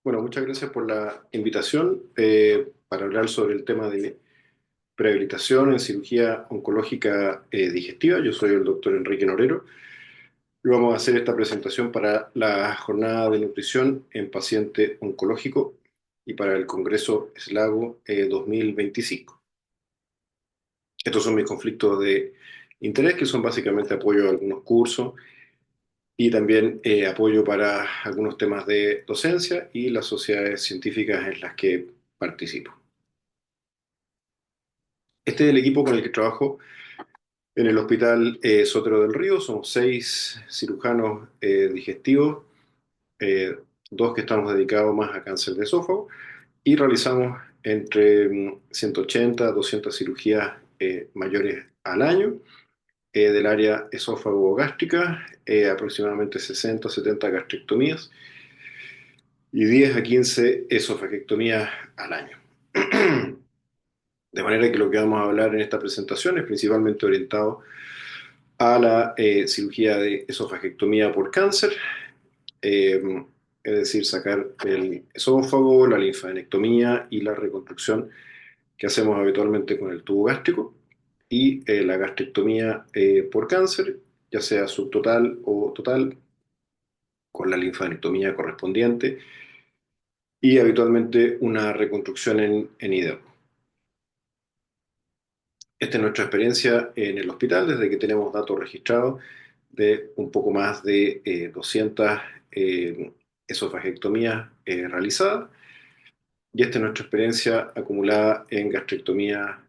Bueno, muchas gracias por la invitación para hablar sobre el tema de prehabilitación en cirugía oncológica digestiva. Yo soy el doctor Enrique Norero y vamos a hacer esta presentación para la jornada de nutrición en paciente oncológico y para el Congreso SLAGO 2025. Estos son mis conflictos de interés, que son básicamente apoyo a algunos cursos y también apoyo para algunos temas de docencia y las sociedades científicas en las que participo. Este es el equipo con el que trabajo en el Hospital Sotero del Río. Somos 6 cirujanos digestivos, eh, dos que estamos dedicados más a cáncer de esófago y realizamos entre 180 a 200 cirugías mayores al año del área esófago-gástrica, aproximadamente 60 o 70 gastrectomías y 10 a 15 esofagectomías al año. De manera que lo que vamos a hablar en esta presentación es principalmente orientado a la cirugía de esofagectomía por cáncer, eh, es decir, sacar el esófago, la linfadenectomía y la reconstrucción que hacemos habitualmente con el tubo gástrico, y la gastrectomía por cáncer, ya sea subtotal o total, con la linfadenectomía correspondiente y habitualmente una reconstrucción en hígado. Esta es nuestra experiencia en el hospital desde que tenemos datos registrados de un poco más de 200 eh, esofagectomías realizadas, y esta es nuestra experiencia acumulada en gastrectomía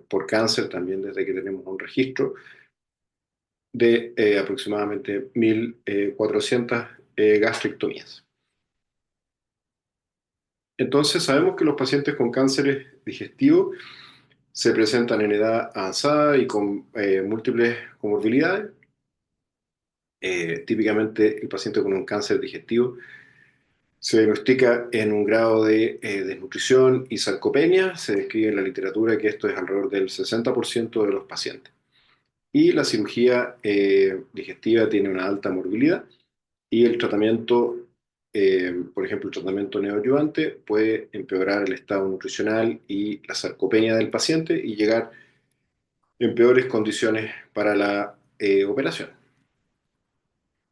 por cáncer también desde que tenemos un registro de aproximadamente 1.400 gastrectomías. Entonces sabemos que los pacientes con cánceres digestivos se presentan en edad avanzada y con múltiples comorbilidades. Típicamente el paciente con un cáncer digestivo se diagnostica en un grado de desnutrición y sarcopenia. Se describe en la literatura que esto es alrededor del 60% de los pacientes. Y la cirugía digestiva tiene una alta morbilidad y el tratamiento, por ejemplo, el tratamiento neoadyuvante puede empeorar el estado nutricional y la sarcopenia del paciente y llegar en peores condiciones para la operación.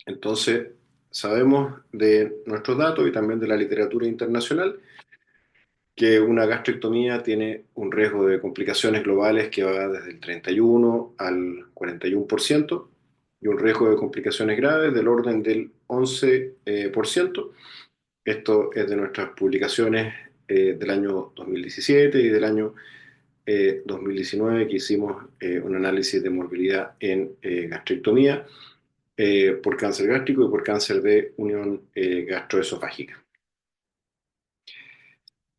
Entonces, sabemos de nuestros datos y también de la literatura internacional que una gastrectomía tiene un riesgo de complicaciones globales que va desde el 31 al 41% y un riesgo de complicaciones graves del orden del 11%. Esto es de nuestras publicaciones del año 2017 y del año 2019, que hicimos un análisis de morbilidad en gastrectomía por cáncer gástrico y por cáncer de unión gastroesofágica.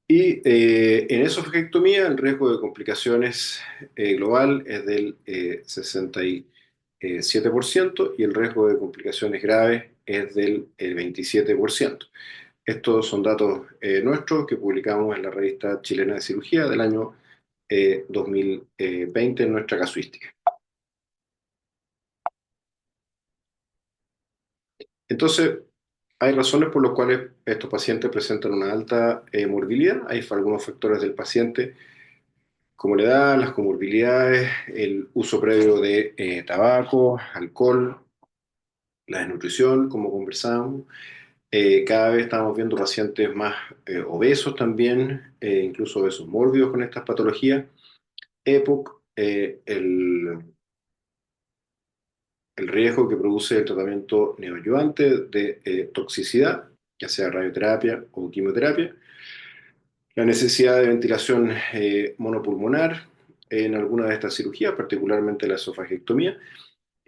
Y en esofagectomía el riesgo de complicaciones global es del 67% y el riesgo de complicaciones graves es del 27%. Estos son datos nuestros que publicamos en la revista chilena de cirugía del año 2020 en nuestra casuística. Entonces, hay razones por las cuales estos pacientes presentan una alta morbilidad. Hay algunos factores del paciente, como la edad, las comorbilidades, el uso previo de tabaco, alcohol, la desnutrición, como conversamos. Cada vez estamos viendo pacientes más obesos también, incluso obesos mórbidos con estas patologías. EPOC, el riesgo que produce el tratamiento neoadyuvante de toxicidad, ya sea radioterapia o quimioterapia, la necesidad de ventilación monopulmonar en alguna de estas cirugías, particularmente la esofagectomía,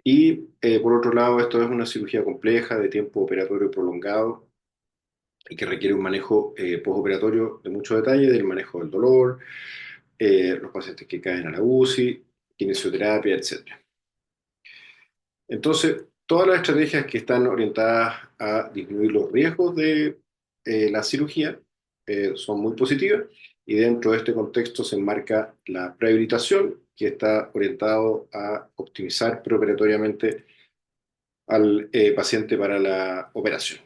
y por otro lado, esto es una cirugía compleja de tiempo operatorio prolongado y que requiere un manejo postoperatorio de mucho detalle, del manejo del dolor, los pacientes que caen a la UCI, kinesioterapia, etc. Entonces, todas las estrategias que están orientadas a disminuir los riesgos de la cirugía son muy positivas, y dentro de este contexto se enmarca la prehabilitación, que está orientado a optimizar preoperatoriamente al paciente para la operación.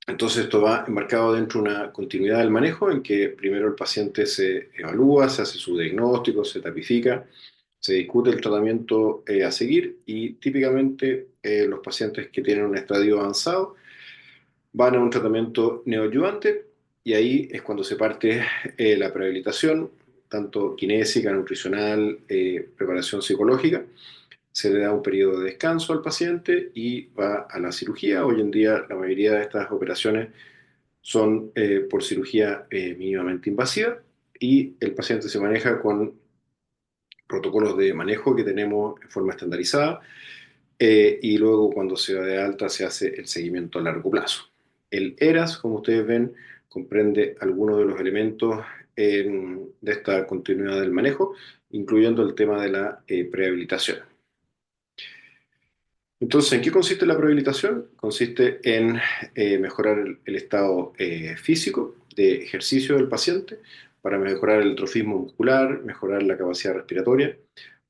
Entonces esto va enmarcado dentro de una continuidad del manejo en que primero el paciente se evalúa, se hace su diagnóstico, se tipifica, se discute el tratamiento a seguir y típicamente los pacientes que tienen un estadio avanzado van a un tratamiento neoadyuvante y ahí es cuando se parte la prehabilitación, tanto kinésica, nutricional, preparación psicológica. Se le da un periodo de descanso al paciente y va a la cirugía. Hoy en día la mayoría de estas operaciones son por cirugía mínimamente invasiva y el paciente se maneja con protocolos de manejo que tenemos en forma estandarizada y luego cuando se va de alta se hace el seguimiento a largo plazo. El ERAS, como ustedes ven, comprende algunos de los elementos de esta continuidad del manejo, incluyendo el tema de la prehabilitación. Entonces, ¿en qué consiste la prehabilitación? Consiste en mejorar el estado físico de ejercicio del paciente para mejorar el trofismo muscular, mejorar la capacidad respiratoria,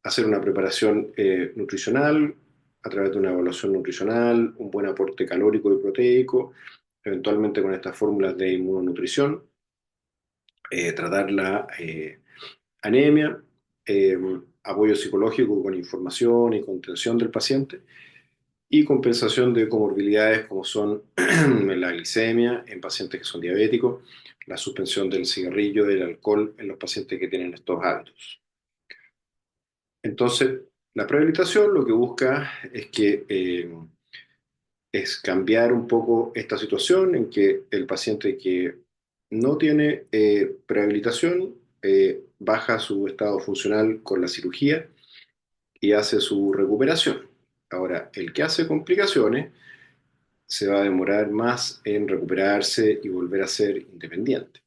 hacer una preparación nutricional a través de una evaluación nutricional, un buen aporte calórico y proteico, eventualmente con estas fórmulas de inmunonutrición, tratar la anemia, eh, apoyo psicológico con información y contención del paciente y compensación de comorbilidades como son la glicemia en pacientes que son diabéticos, la suspensión del cigarrillo, del alcohol en los pacientes que tienen estos hábitos. Entonces, la prehabilitación lo que busca es que es cambiar un poco esta situación en que el paciente que no tiene prehabilitación baja su estado funcional con la cirugía y hace su recuperación. Ahora, el que hace complicaciones se va a demorar más en recuperarse y volver a ser independiente.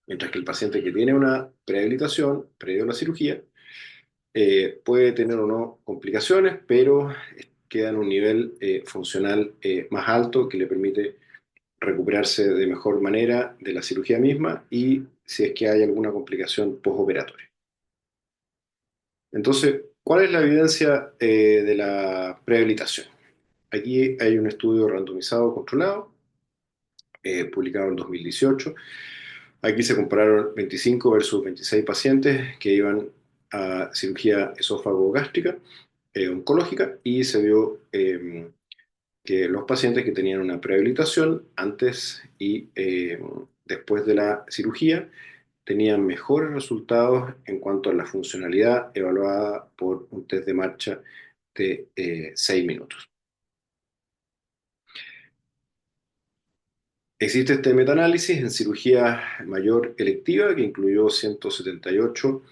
Mientras que el paciente que tiene una prehabilitación previo a la cirugía puede tener o no complicaciones, pero queda en un nivel funcional más alto que le permite recuperarse de mejor manera de la cirugía misma y si es que hay alguna complicación postoperatoria. Entonces, ¿cuál es la evidencia de la prehabilitación? Aquí hay un estudio randomizado controlado publicado en 2018. Aquí se compararon 25 versus 26 pacientes que iban a cirugía esófago-gástrica oncológica y se vio que los pacientes que tenían una prehabilitación antes y después de la cirugía tenían mejores resultados en cuanto a la funcionalidad evaluada por un test de marcha de 6 minutos. Existe este metaanálisis en cirugía mayor electiva que incluyó 178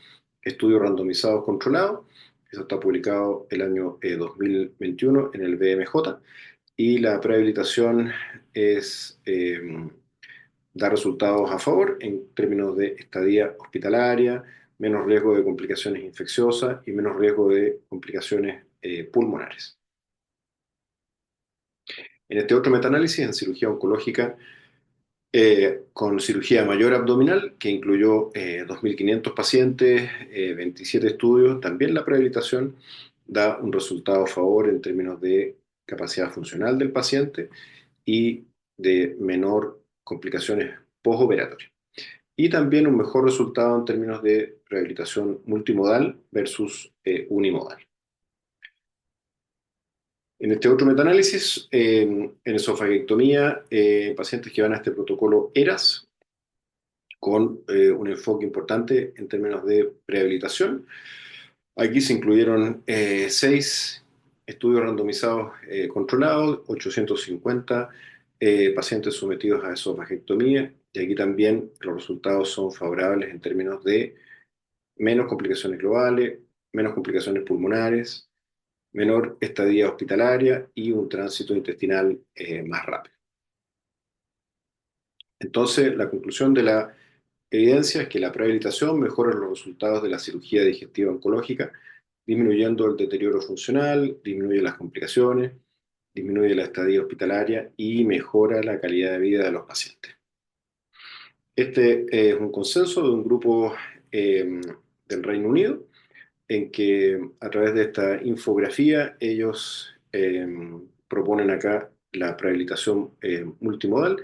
estudios randomizados controlados. Eso está publicado el año 2021 en el BMJ. Y la prehabilitación da resultados a favor en términos de estadía hospitalaria, menos riesgo de complicaciones infecciosas y menos riesgo de complicaciones pulmonares. En este otro metaanálisis en cirugía oncológica, con cirugía mayor abdominal, que incluyó 2.500 pacientes, 27 estudios. También la prehabilitación da un resultado a favor en términos de capacidad funcional del paciente y de menor complicaciones postoperatorias. Y también un mejor resultado en términos de rehabilitación multimodal versus unimodal. En este otro metaanálisis, en esofaguectomía, pacientes que van a este protocolo ERAS, con un enfoque importante en términos de rehabilitación. Aquí se incluyeron 6 estudios randomizados controlados, 850 pacientes sometidos a esofagectomía, y aquí también los resultados son favorables en términos de menos complicaciones globales, menos complicaciones pulmonares, menor estadía hospitalaria y un tránsito intestinal más rápido. Entonces, la conclusión de la evidencia es que la prehabilitación mejora los resultados de la cirugía digestiva oncológica, disminuyendo el deterioro funcional, disminuye las complicaciones, disminuye la estadía hospitalaria y mejora la calidad de vida de los pacientes. Este es un consenso de un grupo del Reino Unido en que a través de esta infografía ellos proponen acá la prehabilitación multimodal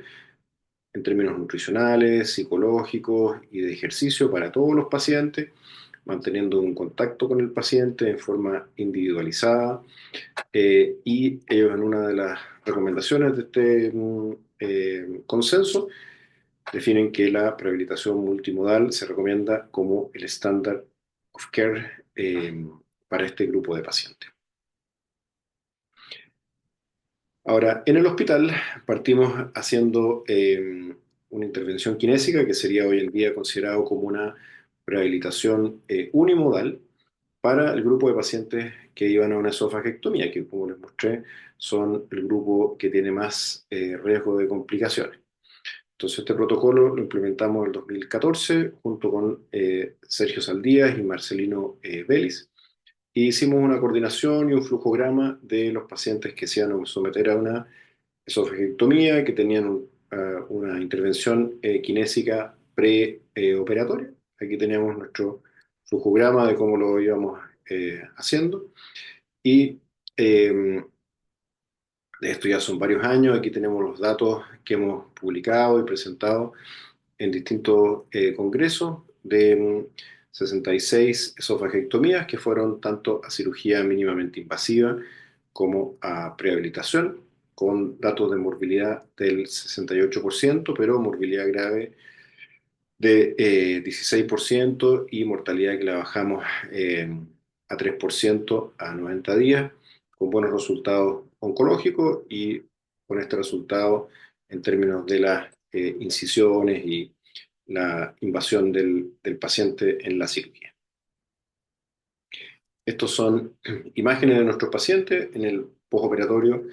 en términos nutricionales, psicológicos y de ejercicio para todos los pacientes, manteniendo un contacto con el paciente en forma individualizada. Y ellos en una de las recomendaciones de este consenso definen que la prehabilitación multimodal se recomienda como el estándar of care para este grupo de pacientes. Ahora, en el hospital partimos haciendo una intervención kinésica que sería hoy en día considerado como una rehabilitación unimodal para el grupo de pacientes que iban a una esofagectomía, que como les mostré son el grupo que tiene más riesgo de complicaciones. Entonces este protocolo lo implementamos en el 2014 junto con Sergio Saldías y Marcelino Vélez. Y hicimos una coordinación y un flujograma de los pacientes que se iban a someter a una esofagectomía, que tenían una intervención kinésica preoperatoria. Aquí teníamos nuestro flujograma de cómo lo íbamos haciendo. Y de esto ya son varios años. Aquí tenemos los datos que hemos publicado y presentado en distintos congresos de 66 esofagectomías que fueron tanto a cirugía mínimamente invasiva como a prehabilitación, con datos de morbilidad del 68%, pero morbilidad grave de 16% y mortalidad que la bajamos a 3% a 90 días, con buenos resultados oncológicos y con este resultado en términos de las incisiones y la invasión del paciente en la cirugía. Estos son imágenes de nuestros pacientes en el postoperatorio,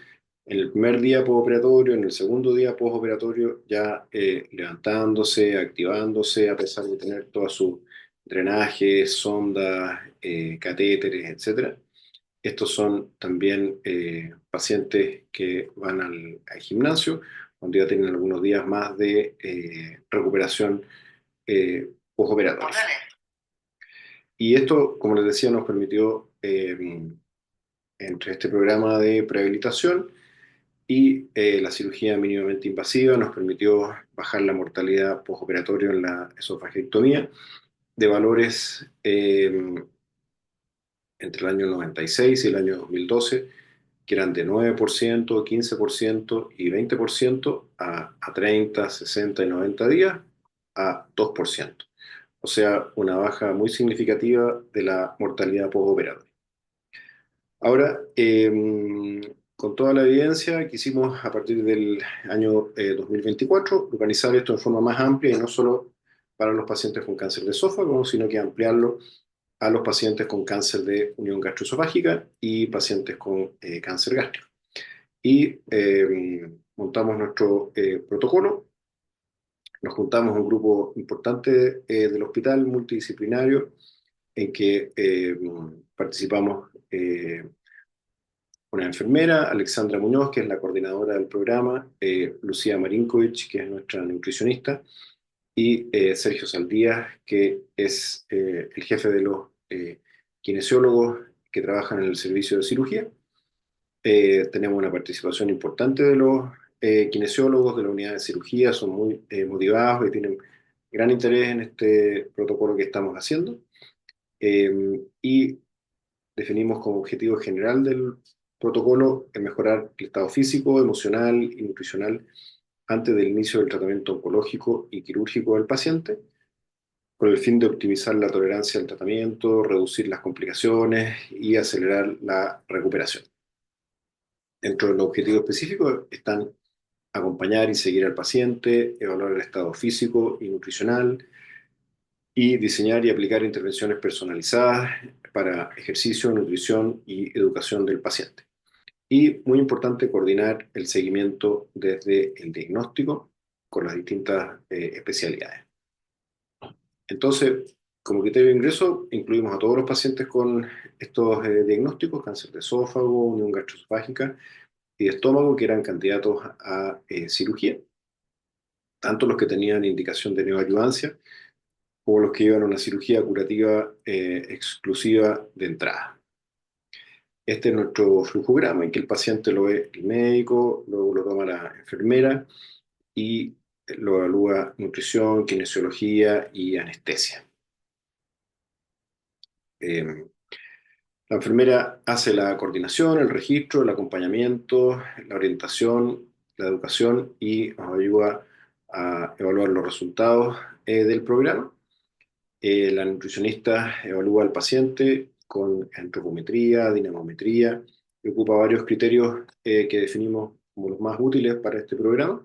en el primer día postoperatorio, en el segundo día postoperatorio, ya levantándose, activándose, a pesar de tener todos sus drenajes, sondas, catéteres, etcétera. Estos son también pacientes que van al gimnasio, donde ya tienen algunos días más de recuperación postoperatoria. Y esto, como les decía, nos permitió, entre este programa de prehabilitación y la cirugía mínimamente invasiva, nos permitió bajar la mortalidad postoperatoria en la esofagectomía de valores entre el año 96 y el año 2012, que eran de 9%, 15% y 20% a 30, 60 y 90 días a 2%. O sea, una baja muy significativa de la mortalidad postoperatoria. Ahora, con toda la evidencia, quisimos a partir del año 2024 organizar esto de forma más amplia y no solo para los pacientes con cáncer de esófago, sino que ampliarlo a los pacientes con cáncer de unión gastroesofágica y pacientes con cáncer gástrico. Y montamos nuestro protocolo, nos juntamos un grupo importante del hospital multidisciplinario en que participamos una enfermera, Alexandra Muñoz, que es la coordinadora del programa, Lucía Marinkovic, que es nuestra nutricionista, y Sergio Saldías, que es el jefe de los kinesiólogos que trabajan en el servicio de cirugía. Tenemos una participación importante de los kinesiólogos de la unidad de cirugía, son muy motivados y tienen gran interés en este protocolo que estamos haciendo. Y definimos como objetivo general del protocolo el mejorar el estado físico, emocional y nutricional antes del inicio del tratamiento oncológico y quirúrgico del paciente, con el fin de optimizar la tolerancia al tratamiento, reducir las complicaciones y acelerar la recuperación. Dentro de los objetivos específicos están acompañar y seguir al paciente, evaluar el estado físico y nutricional, y diseñar y aplicar intervenciones personalizadas para ejercicio, nutrición y educación del paciente. Y muy importante, coordinar el seguimiento desde el diagnóstico con las distintas especialidades. Entonces, como criterio de ingreso, incluimos a todos los pacientes con estos diagnósticos: cáncer de esófago, unión gastroesofágica y de estómago, que eran candidatos a cirugía, tanto los que tenían indicación de neoadyuvancia como los que iban a una cirugía curativa exclusiva de entrada. Este es nuestro flujograma en que el paciente lo ve el médico, luego lo toma la enfermera y lo evalúa nutrición, kinesiología y anestesia. Eh, la enfermera hace la coordinación, el registro, el acompañamiento, la orientación, la educación y nos ayuda a evaluar los resultados del programa. La nutricionista evalúa al paciente con antropometría, dinamometría y ocupa varios criterios que definimos como los más útiles para este programa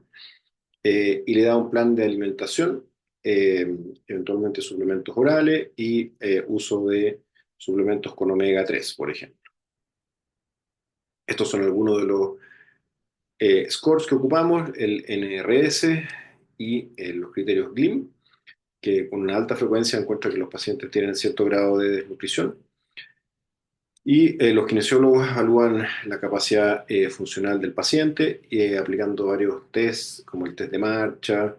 y le da un plan de alimentación, eh, eventualmente suplementos orales y uso de suplementos con omega 3, por ejemplo. Estos son algunos de los scores que ocupamos, el NRS y los criterios GLIM, que con una alta frecuencia encuentra que los pacientes tienen cierto grado de desnutrición. Y los kinesiólogos evalúan la capacidad funcional del paciente aplicando varios tests, como el test de marcha,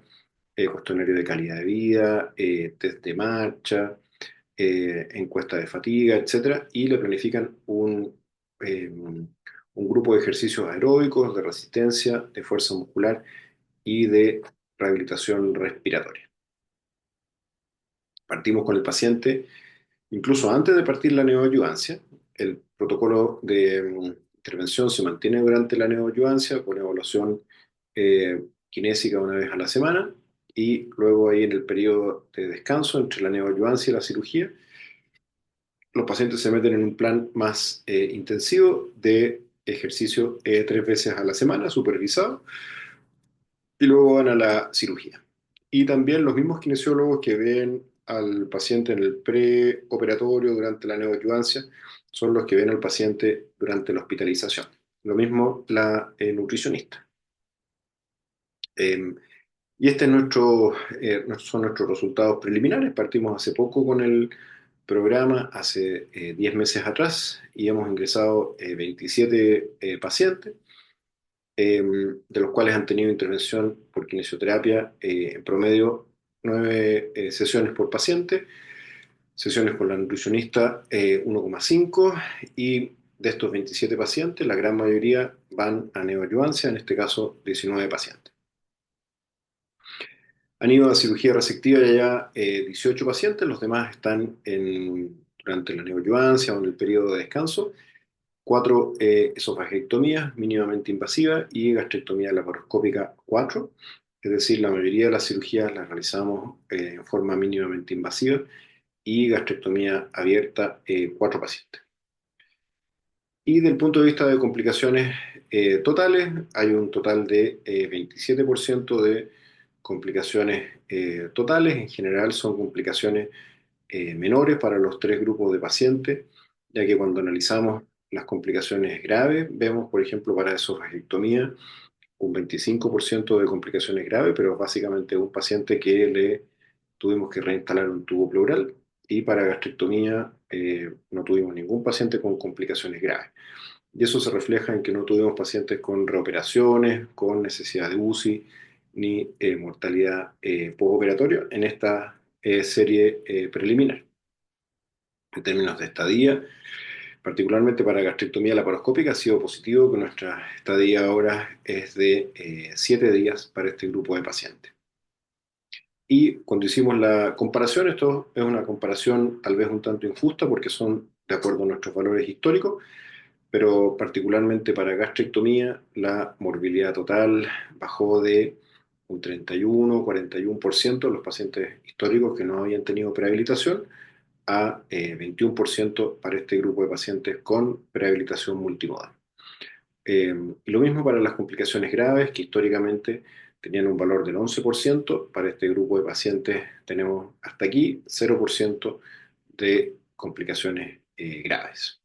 cuestionario de calidad de vida, test de marcha, encuesta de fatiga, etcétera, y le planifican un grupo de ejercicios aeróbicos, de resistencia, de fuerza muscular y de rehabilitación respiratoria. Partimos con el paciente incluso antes de partir la neoayudancia. El protocolo de intervención se mantiene durante la neoayudancia con evaluación kinésica una vez a la semana y luego ahí en el periodo de descanso entre la neoayudancia y la cirugía, los pacientes se meten en un plan más intensivo de ejercicio 3 veces a la semana, supervisado, y luego van a la cirugía. Y también los mismos kinesiólogos que ven al paciente en el preoperatorio durante la neoadyuvancia son los que ven al paciente durante la hospitalización. Lo mismo la nutricionista. Eh, y este es son nuestros resultados preliminares. Partimos hace poco con el programa, hace 10 meses atrás, y hemos ingresado 27 pacientes de los cuales han tenido intervención por kinesioterapia en promedio 9 sesiones por paciente, sesiones con la nutricionista 1,5 y de estos 27 pacientes, la gran mayoría van a neoadyuvancia, en este caso 19 pacientes. Han ido a cirugía resectiva ya 18 pacientes, los demás están durante la neoadyuvancia o en el periodo de descanso. 4 esofagectomías mínimamente invasivas y gastrectomía laparoscópica 4. Es decir, la mayoría de las cirugías las realizamos en forma mínimamente invasiva y gastrectomía abierta 4 pacientes. Y del punto de vista de complicaciones totales, hay un total de 27% de complicaciones totales. En general son complicaciones menores para los 3 grupos de pacientes, ya que cuando analizamos las complicaciones graves, vemos, por ejemplo, para esofagectomía un 25% de complicaciones graves, pero básicamente un paciente que le tuvimos que reinstalar un tubo pleural, y para gastrectomía no tuvimos ningún paciente con complicaciones graves. Y eso se refleja en que no tuvimos pacientes con reoperaciones, con necesidad de UCI, ni mortalidad postoperatoria en esta serie preliminar. En términos de estadía, particularmente para gastrectomía laparoscópica, ha sido positivo que nuestra estadía ahora es de 7 días para este grupo de pacientes. Y cuando hicimos la comparación, esto es una comparación tal vez un tanto injusta porque son de acuerdo a nuestros valores históricos, pero particularmente para gastrectomía la morbilidad total bajó de un 31-41% de los pacientes históricos que no habían tenido prehabilitación a 21% para este grupo de pacientes con prehabilitación multimodal. Y lo mismo para las complicaciones graves, que históricamente tenían un valor del 11%, para este grupo de pacientes tenemos hasta aquí 0% de complicaciones graves.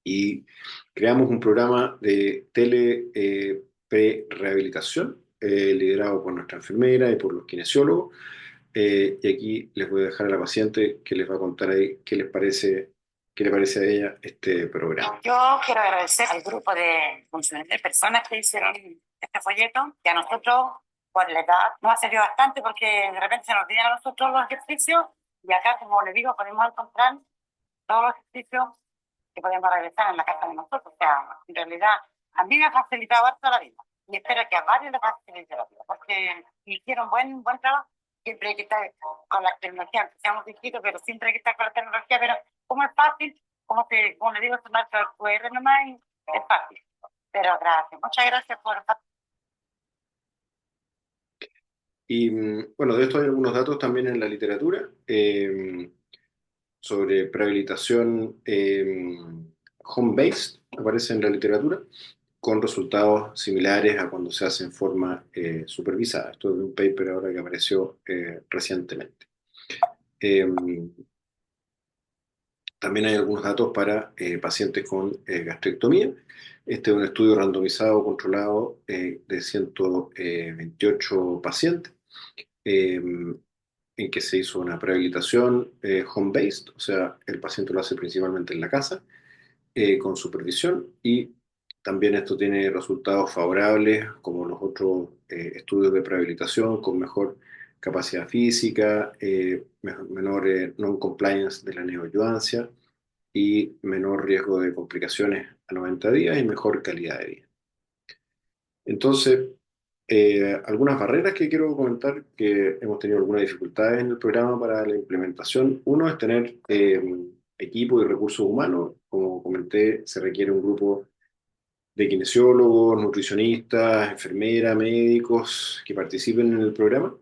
Y creamos un programa de pre-rehabilitación liderado por nuestra enfermera y por los kinesiólogos. Y aquí les voy a dejar a la paciente que les va a contar ahí qué le parece a ella este programa. Yo quiero agradecer al grupo de funcionarios de personas que hicieron este folleto, que a nosotros, por la edad, nos ha servido bastante porque de repente se nos olvidan a nosotros los ejercicios y acá, como les digo, podemos encontrar todos los ejercicios que podemos regresar en la casa de nosotros. O sea, en realidad, a mí me ha facilitado harto la vida. Y espero que a varios les facilite la vida, porque hicieron buen trabajo. Siempre hay que estar con la tecnología, aunque seamos distintos, pero siempre hay que estar con la tecnología. Pero como es fácil, como le digo, es marca QR nomás, y es fácil. Pero gracias, muchas gracias por... Y bueno, de esto hay algunos datos también en la literatura sobre prehabilitación home-based, aparece en la literatura, con resultados similares a cuando se hace en forma supervisada. Esto es de un paper ahora que apareció recientemente. Eh, También hay algunos datos para pacientes con gastrectomía. Este es un estudio randomizado controlado de 128 pacientes eh, en que se hizo una prehabilitación home-based, o sea, el paciente lo hace principalmente en la casa, con supervisión, y también esto tiene resultados favorables como los otros estudios de prehabilitación con mejor capacidad física, menor non-compliance de la neoadjuvancia y menor riesgo de complicaciones a 90 días y mejor calidad de vida. Entonces, algunas barreras que quiero comentar, que hemos tenido algunas dificultades en el programa para la implementación. Uno es tener equipo y recursos humanos. Como comenté, se requiere un grupo de kinesiólogos, nutricionistas, enfermeras, médicos que participen en el programa.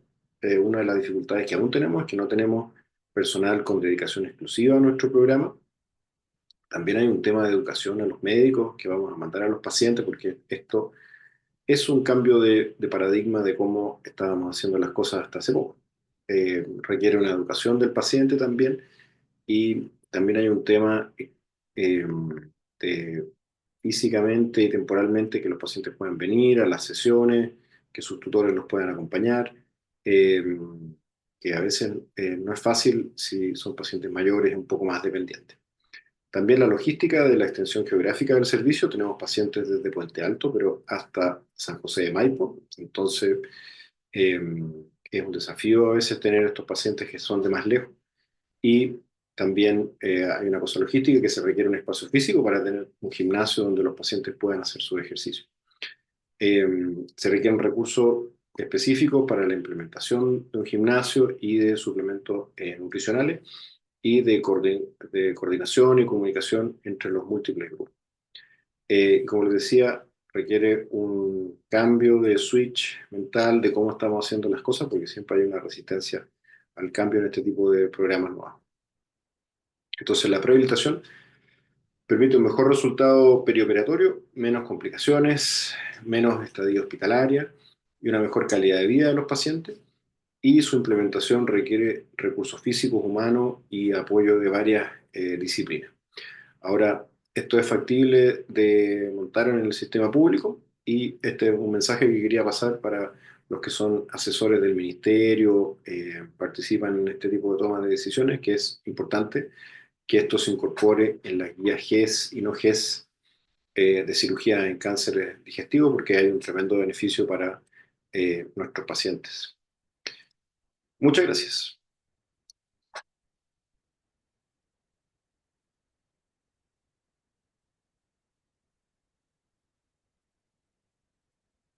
Una de las dificultades que aún tenemos es que no tenemos personal con dedicación exclusiva a nuestro programa. También hay un tema de educación a los médicos que vamos a mandar a los pacientes, porque esto es un cambio de paradigma de cómo estábamos haciendo las cosas hasta hace poco. Requiere una educación del paciente también, y también hay un tema de físicamente y temporalmente que los pacientes puedan venir a las sesiones, que sus tutores los puedan acompañar, eh, que a veces no es fácil si son pacientes mayores, un poco más dependientes. También la logística de la extensión geográfica del servicio. Tenemos pacientes desde Puente Alto, pero hasta San José de Maipo. Entonces, eh, es un desafío a veces tener estos pacientes que son de más lejos. Y también hay una cosa logística, que se requiere un espacio físico para tener un gimnasio donde los pacientes puedan hacer su ejercicio. Eh, Se requieren recursos específicos para la implementación de un gimnasio y de suplementos nutricionales y de coordinación y comunicación entre los múltiples grupos. Como les decía, requiere un cambio de switch mental de cómo estamos haciendo las cosas, porque siempre hay una resistencia al cambio en este tipo de programas nuevos. Entonces, la prehabilitación permite un mejor resultado perioperatorio, menos complicaciones, menos estadía hospitalaria y una mejor calidad de vida de los pacientes. Y su implementación requiere recursos físicos, humanos y apoyo de varias disciplinas. Ahora, esto es factible de montar en el sistema público, y este es un mensaje que quería pasar para los que son asesores del ministerio, participan en este tipo de toma de decisiones, que es importante que esto se incorpore en las guías GES y no GES de cirugía en cáncer digestivo, porque hay un tremendo beneficio para nuestros pacientes. Muchas gracias.